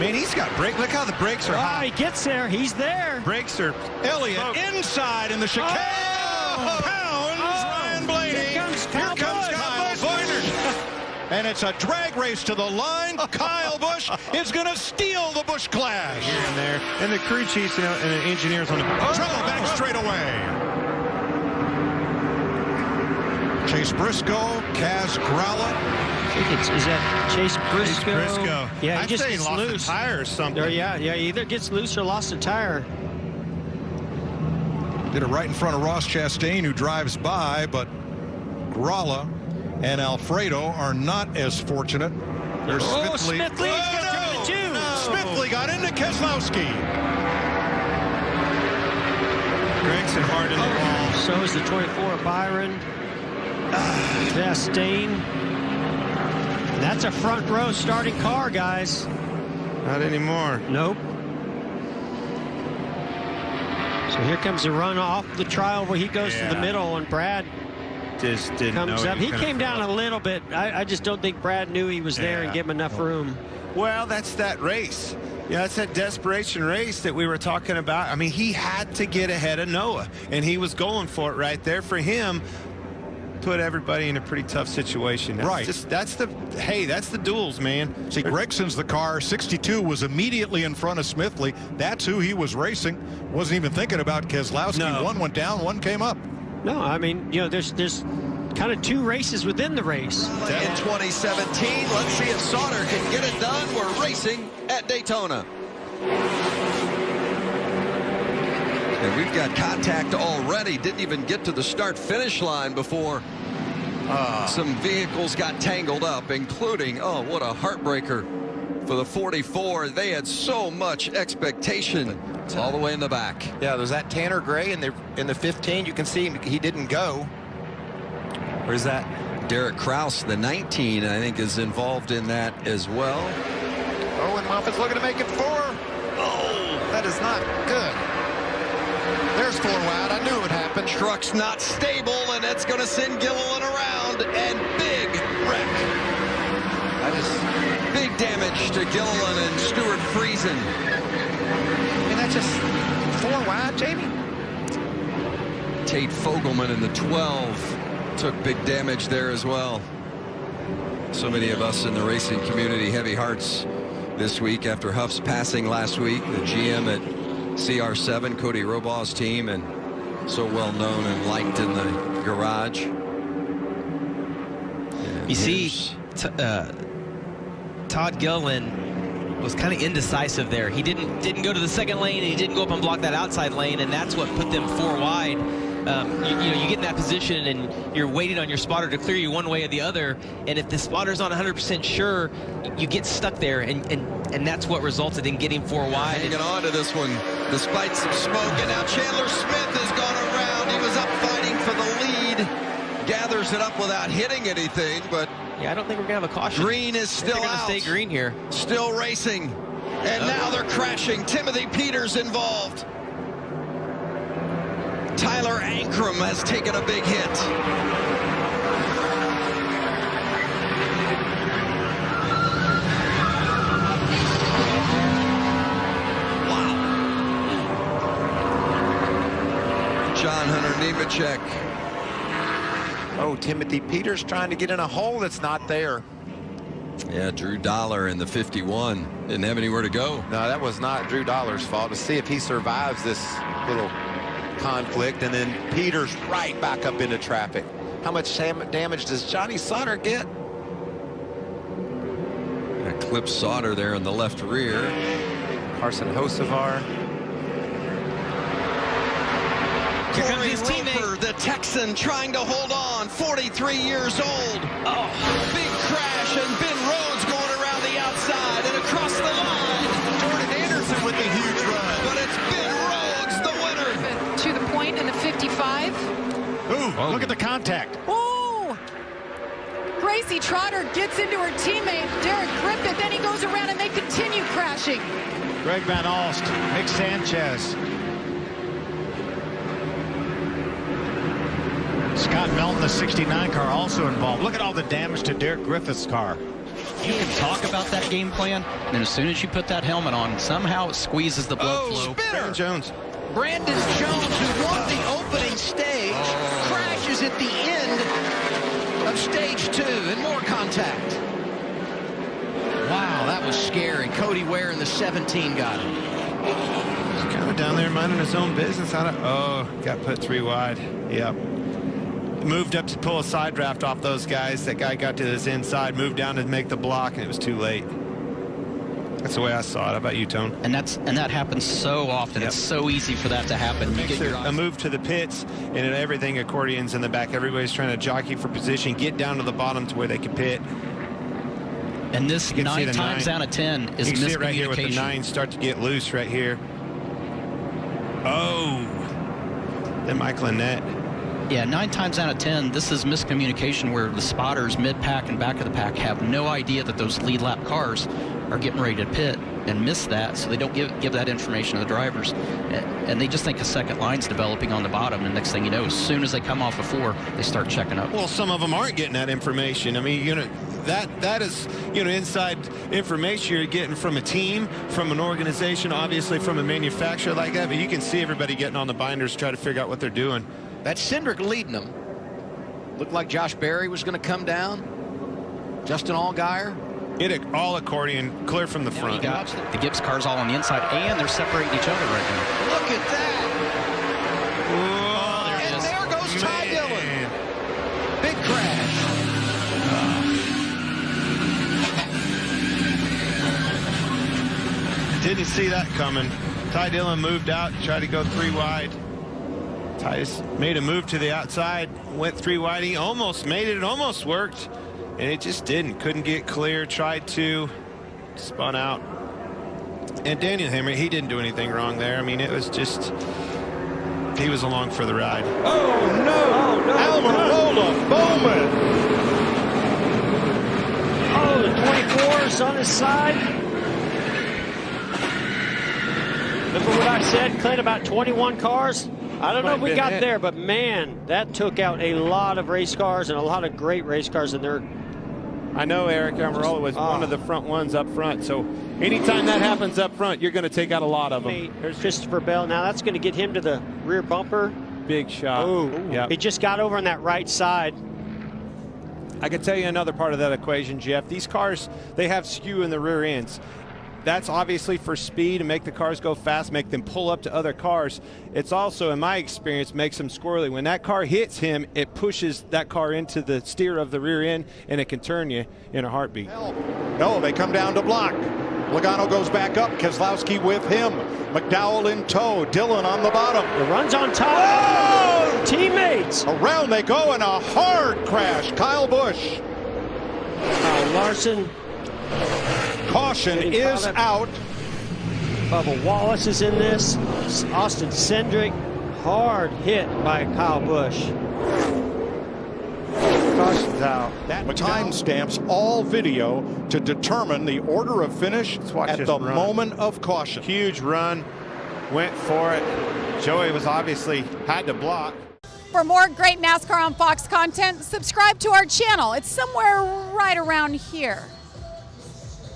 Man, he's got brake. Look how the brakes are hot. He gets there. He's there. Brakes are. Elliott inside in the chicane. Pounds Ryan Blaney. Here comes Kyle Busch. And it's a drag race to the line. Kyle Busch is going to steal the Busch Clash. Here and there. And the crew chiefs and the engineers on the trouble back straight away. Chase Briscoe, Kaz Gralla. Is that Chase Briscoe? Briscoe. Yeah, he I'd just say gets he lost loose. a tire or something. Yeah, he either gets loose or lost a tire. Did it right in front of Ross Chastain, who drives by, but Gralla and Alfredo are not as fortunate. There's Smithley. Smithley's got through the two. Smithley got into Keselowski. Gregson hard in the wall. So is the 24 Byron. Chastain. That's a front row starting car, guys. Not anymore. Nope. So here comes the run off the trial where he goes to the middle, and Brad just didn't comes know up. He came down a little bit. I just don't think Brad knew he was there and gave him enough room. Well, that's that race. Yeah, that's that desperation race that we were talking about. I mean, he had to get ahead of Noah, and he was going for it right there. For him, put everybody in a pretty tough situation. That's the duels, man. See, Gregson's the car. 62 was immediately in front of Smithley. That's who he was racing. Wasn't even thinking about Keselowski. No. One went down, one came up. No, I mean, you know, there's kind of two races within the race. In 2017, let's see if Sauter can get it done. We're racing at Daytona. And we've got contact already. Didn't even get to the start-finish line before some vehicles got tangled up, including, oh, what a heartbreaker for the 44. They had so much expectation all the way in the back. Yeah, there's that Tanner Gray in the 15. You can see he didn't go. Where's that? Derek Kraus, the 19, I think, is involved in that as well. Oh, and Moffitt's looking to make it 4. Oh, that is not good. There's 4 wide. I knew it would happen. Truck's not stable, and it's going to send Gilliland around, and big wreck. Big damage to Gilliland and Stuart Friesen. I mean, that's just 4 wide, Jamie. Tate Fogelman in the 12 took big damage there as well. So many of us in the racing community, heavy hearts this week after Huff's passing last week. The GM at CR7, Cody Robaugh's team, and so well known and liked in the garage. And you see, Todd Gilliland was kind of indecisive there. He didn't go to the second lane, and he didn't go up and block that outside lane, and that's what put them 4 wide. You get in that position and you're waiting on your spotter to clear you one way or the other, and if the spotter's not 100% sure, you get stuck there, and that's what resulted in getting 4 wide. Hanging on to this one despite some smoke, and now Chandler Smith has gone around. He was up fighting for the lead, gathers it up without hitting anything, but yeah, I don't think we're gonna have a caution. Green is still out. They're gonna stay green here. Still racing, and now they're crashing. Timothy Peters involved. Tyler Ankrum has taken a big hit. Wow. John Hunter Nemechek. Oh, Timothy Peters trying to get in a hole that's not there. Yeah, Drew Dollar in the 51. Didn't have anywhere to go. No, that was not Drew Dollar's fault. To see if he survives this little conflict, and then Peters right back up into traffic. How much damage does Johnny Sauter get? Clip Sauter there in the left rear. Carson Hocevar. Here comes his teammate. The Texan trying to hold on, 43 years old. Oh, big crash, and Ben Rhodes going around the outside and across the line. Jordan Anderson with the huge run. But it's Ben Rhodes, the winner. To the point in the 55. Ooh, look at the contact. Oh! Gracie Trotter gets into her teammate, Derek Griffith, then he goes around and they continue crashing. Greg Van Alst, Nick Sanchez. Scott Melton, the 69 car, also involved. Look at all the damage to Derek Griffith's car. You can talk about that game plan, and then as soon as you put that helmet on, somehow it squeezes the blood flow. Brandon Jones. Brandon Jones, who won the opening stage, crashes at the end of stage 2 and more contact. Wow, that was scary. Cody Ware in the 17 got him. He's kind of down there minding his own business. Got put 3 wide. Yep. Moved up to pull a side draft off those guys. That guy got to his inside, moved down to make the block, and it was too late. That's the way I saw it. How about you, Tone? And that happens so often. It's so easy for that to happen. You get A move to the pits, and everything accordions in the back. Everybody's trying to jockey for position, get down to the bottom to where they can pit. And this 9 times out of 10 is miscommunication. You can see it right here with the 9 start to get loose right here. Oh. Then Michael Annette. Yeah, 9 times out of 10, this is miscommunication where the spotters mid-pack and back of the pack have no idea that those lead lap cars are getting ready to pit and miss that, so they don't give that information to the drivers. And they just think a second line's developing on the bottom, and next thing you know, as soon as they come off of 4, they start checking up. Well, some of them aren't getting that information. I mean, that is, inside information you're getting from a team, from an organization, obviously from a manufacturer like that, but you can see everybody getting on the binders to try to figure out what they're doing. That's Cindric leading them. Looked like Josh Berry was going to come down. Justin Allgaier. All accordion, clear from the front. You got the Gibbs cars all on the inside, and they're separating each other right now. Look at that. Whoa, And there goes Ty Dillon. Big crash. Didn't see that coming. Ty Dillon moved out, tried to go 3 wide. Titus made a move to the outside, went 3 wide. He almost made it. It almost worked, and it just didn't. Couldn't get clear. Tried to, spun out. And Daniel Hammer, he didn't do anything wrong there. I mean, it was just, he was along for the ride. Oh, no. Almirola Bowman. Oh, the 24's on his side. Remember what I said, Clint, about 21 cars? I don't know if we got there, but man, that took out a lot of race cars and a lot of great race cars in there. I know Eric Almirola was one of the front ones up front, so anytime that happens up front, you're going to take out a lot of them. There's Christopher Bell. Now that's going to get him to the rear bumper. Big shot. Oh, yep. He just got over on that right side. I can tell you another part of that equation, Jeff. These cars, they have skew in the rear ends. That's obviously for speed and make the cars go fast, make them pull up to other cars. It's also, in my experience, makes them squirrely. When that car hits him, it pushes that car into the steer of the rear end, and it can turn you in a heartbeat. No, they come down to block. Logano goes back up. Keselowski with him. McDowell in tow. Dillon on the bottom. The run's on top. Oh! Teammates. Around they go in a hard crash. Kyle Busch. Larson. Caution is out. Bubba Wallace is in this. Austin Cindric, hard hit by Kyle Busch. Caution's out. That timestamps all video to determine the order of finish at the moment of caution. Huge run, went for it. Joey was obviously had to block. For more great NASCAR on Fox content, subscribe to our channel. It's somewhere right around here.